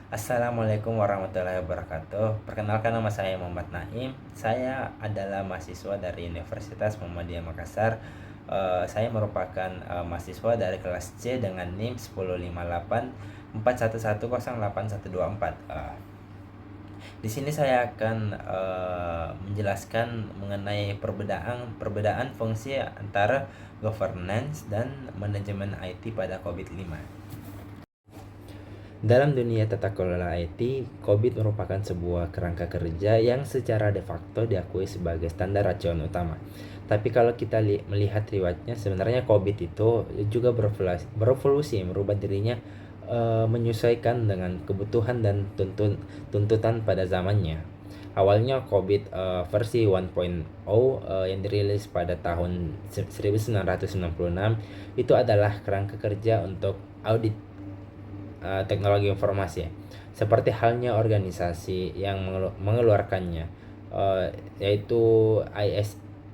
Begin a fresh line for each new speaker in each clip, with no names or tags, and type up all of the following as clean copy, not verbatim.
Assalamualaikum warahmatullahi wabarakatuh. Perkenalkan, nama saya Muhammad Naim. Saya adalah mahasiswa dari Universitas Muhammadiyah Makassar. Saya merupakan mahasiswa dari kelas C dengan NIM 105841108124. Di sini saya akan menjelaskan mengenai perbedaan fungsi antara governance dan manajemen IT pada COVID-5. Dalam dunia tata kelola IT, COVID merupakan sebuah kerangka kerja yang secara de facto diakui sebagai standar acuan utama. Tapi kalau kita melihat riwayatnya, sebenarnya COVID itu juga berevolusi merubah dirinya, menyesuaikan dengan kebutuhan dan tuntutan pada zamannya. Awalnya COVID versi 1.0 yang dirilis pada tahun 1996 itu adalah kerangka kerja untuk audit teknologi informasi, seperti halnya organisasi yang mengeluarkannya, yaitu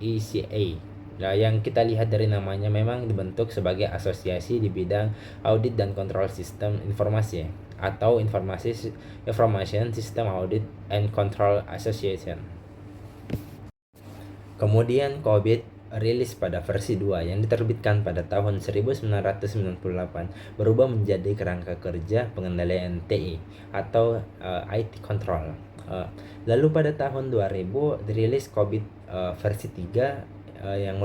ISECA. Nah, yang kita lihat dari namanya memang dibentuk sebagai asosiasi di bidang audit dan kontrol sistem informasi, atau Information System Audit and Control Association. Kemudian COVID rilis pada versi 2 yang diterbitkan pada tahun 1998 berubah menjadi kerangka kerja pengendalian TI atau IT Control. Lalu pada tahun 2000 dirilis COVID versi 3 yang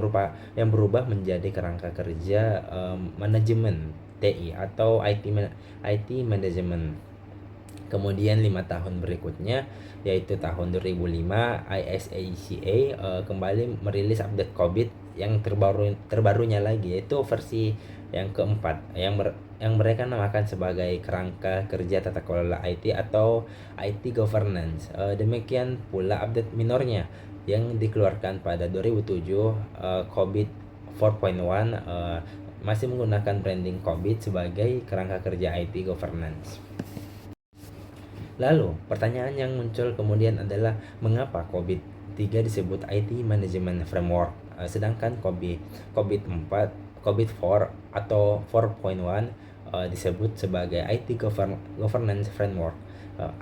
berubah menjadi kerangka kerja manajemen TI atau IT Management. Kemudian 5 tahun berikutnya, yaitu tahun 2005, ISACA kembali merilis update COVID yang terbarunya lagi, yaitu versi yang keempat, yang mereka namakan sebagai kerangka kerja tata kelola IT atau IT governance. Demikian pula update minornya yang dikeluarkan pada 2007, COVID 4.1, masih menggunakan branding COVID sebagai kerangka kerja IT governance. Lalu, pertanyaan yang muncul kemudian adalah mengapa COVID-3 disebut IT Management Framework, sedangkan COVID-4 atau 4.1 disebut sebagai IT Governance Framework.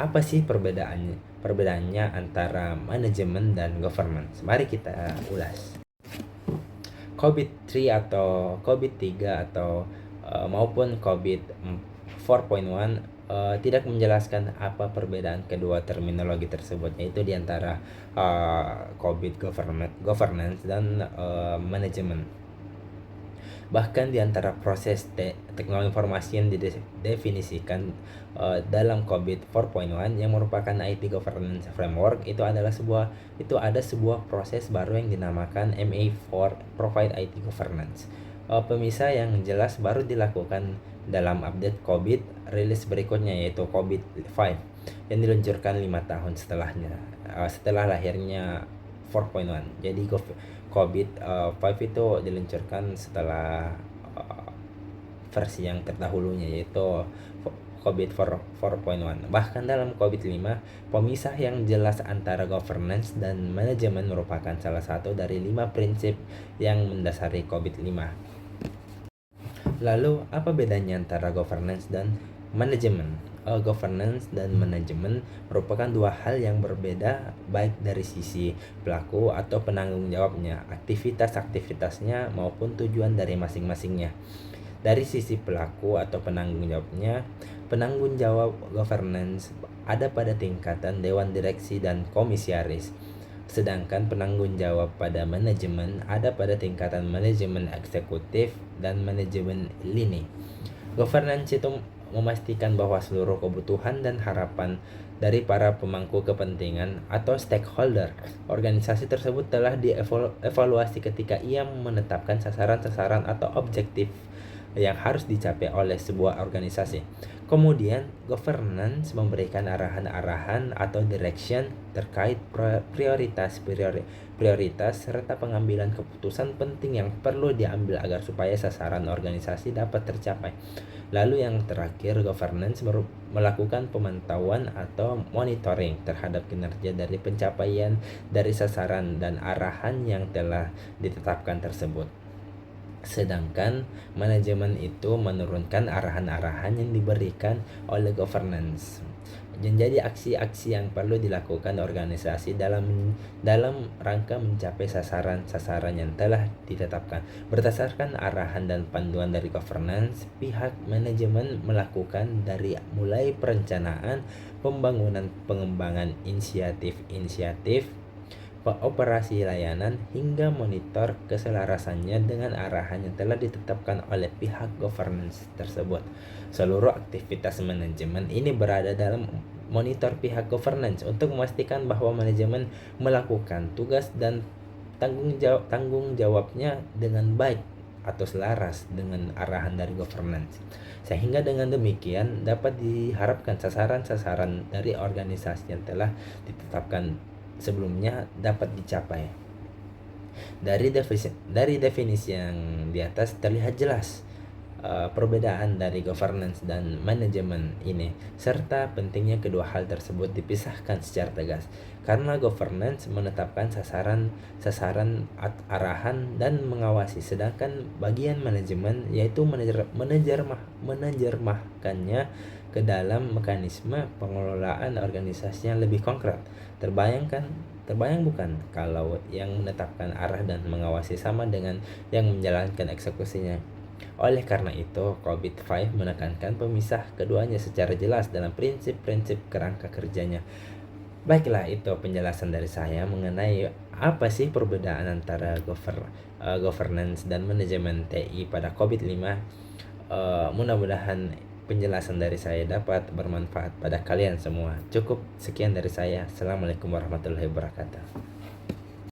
Apa sih perbedaannya antara manajemen dan governance? Mari kita ulas. COVID-3 atau COVID-3 atau maupun COVID 4.1 tidak menjelaskan apa perbedaan kedua terminologi tersebut, yaitu di antara COVID governance dan manajemen. Bahkan di antara proses teknologi informasi yang didefinisikan dalam COVID 4.1 yang merupakan IT Governance Framework itu ada sebuah proses baru yang dinamakan MA4, Provide IT Governance. Pemisah yang jelas baru dilakukan dalam update COVID rilis berikutnya, yaitu COVID 5 yang diluncurkan 5 tahun setelah lahirnya 4.1. Jadi COVID 5 itu diluncurkan setelah versi yang terdahulunya, yaitu COVID 4.1. Bahkan dalam COVID 5, pemisah yang jelas antara governance dan manajemen merupakan salah satu dari 5 prinsip yang mendasari COVID 5. Lalu, apa bedanya antara governance dan manajemen? Governance dan manajemen merupakan dua hal yang berbeda, baik dari sisi pelaku atau penanggung jawabnya, aktivitas-aktivitasnya maupun tujuan dari masing-masingnya. Dari sisi pelaku atau penanggung jawabnya, penanggung jawab governance ada pada tingkatan dewan direksi dan komisaris. Sedangkan penanggung jawab pada manajemen ada pada tingkatan manajemen eksekutif dan manajemen lini. Governance itu memastikan bahwa seluruh kebutuhan dan harapan dari para pemangku kepentingan atau stakeholder organisasi tersebut telah dievaluasi ketika ia menetapkan sasaran-sasaran atau objektif yang harus dicapai oleh sebuah organisasi. Kemudian, governance memberikan arahan-arahan atau direction terkait prioritas serta pengambilan keputusan penting yang perlu diambil agar supaya sasaran organisasi dapat tercapai. Lalu yang terakhir, governance melakukan pemantauan atau monitoring terhadap kinerja dari pencapaian dari sasaran dan arahan yang telah ditetapkan tersebut. Sedangkan manajemen itu menurunkan arahan-arahan yang diberikan oleh governance. Menjadi aksi-aksi yang perlu dilakukan organisasi dalam rangka mencapai sasaran-sasaran yang telah ditetapkan. Berdasarkan arahan dan panduan dari governance, pihak manajemen melakukan dari mulai perencanaan, pembangunan, pengembangan inisiatif, operasi layanan, hingga monitor keselarasannya dengan arahan yang telah ditetapkan oleh pihak governance tersebut. Seluruh aktivitas manajemen ini berada dalam monitor pihak governance untuk memastikan bahwa manajemen melakukan tugas dan tanggung jawabnya dengan baik atau selaras dengan arahan dari governance. Sehingga dengan demikian dapat diharapkan sasaran-sasaran dari organisasi yang telah ditetapkan sebelumnya dapat dicapai. Dari definisi yang di atas terlihat jelas perbedaan dari governance dan manajemen ini, serta pentingnya kedua hal tersebut dipisahkan secara tegas. Karena governance menetapkan sasaran, arahan, dan mengawasi, sedangkan bagian manajemen yaitu menerjemahkannya ke dalam mekanisme pengelolaan organisasi yang lebih konkret. Terbayang bukan kalau yang menetapkan arah dan mengawasi sama dengan yang menjalankan eksekusinya? Oleh karena itu, COVID-5 menekankan pemisah keduanya secara jelas dalam prinsip-prinsip kerangka kerjanya. Baiklah, itu penjelasan dari saya mengenai apa sih perbedaan antara governance dan manajemen TI pada COVID-5. Mudah-mudahan penjelasan dari saya dapat bermanfaat pada kalian semua. Cukup sekian dari saya. Assalamualaikum warahmatullahi wabarakatuh.